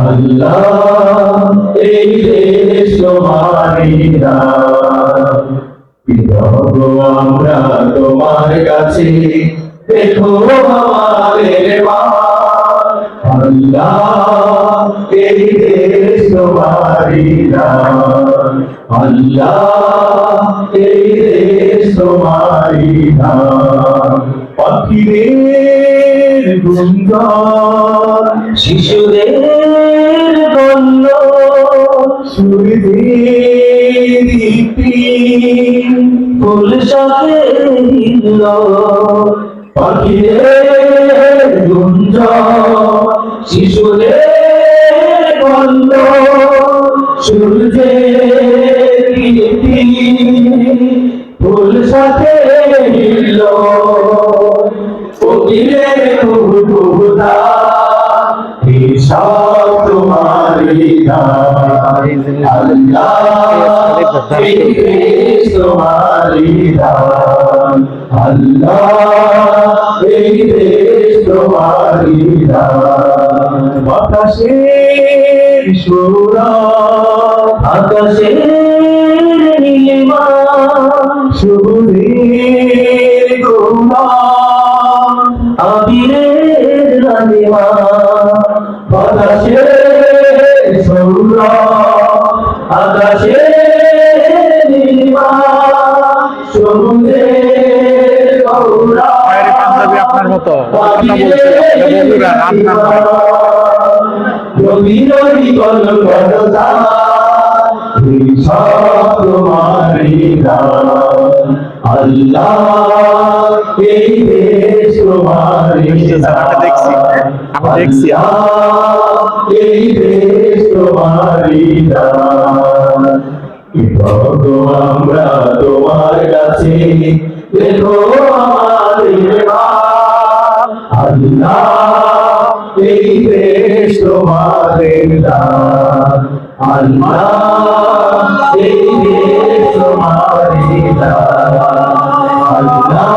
আল্লাহ এই দেশ তোমারই দান। কৃতজ্ঞ আমরা তোমার কাছে, দেখো আমাদের মান। আল্লাহ এই দেশ তোমারই দান। আল্লাহ এই দেশ তোমারই দান। পাখিদের গুঞ্জন, শিশুদের বলল, সূর্যের দীপ্তি ফুল সাথে দিল। পাখিদের গুঞ্জন, শিশুদের বলল, সূর্যের দীপ্তি ফুল সাথে দিল। ফকিরের কুহুদা সব তোমারই দান। আল্লাহ এই দেশ তোমারই দান। আল্লাহ এই দেশ তোমারই দান। বাতাসের সুরা, আকাশের নীলিমা, সবুজের গোলা, আবিরের রানিমা। বাতাসের সুরা, আকাশের নীলিমা, সবুজের গোলা, আপনার মতো কথা বলছে বন্ধুরা আপনার রবি কলকাতা সব তোমারই দান। আল্লাহ এই দেশ তোমারই দান। দেখছি আল্লাহ এই দেশ তোমারই দান। কৃতজ্ঞ আমরা তোমার কাছে, দেখো আমাদের মান। আল্লাহ এই দেশ তোমাদের দান। আল্লাহ এই দেশ তোমারই দান। আল্লাহ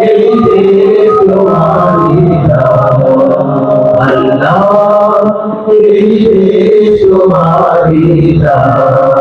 এই দেশ তোমারই দান। আল্লাহ এই দেশ তোমারই দান।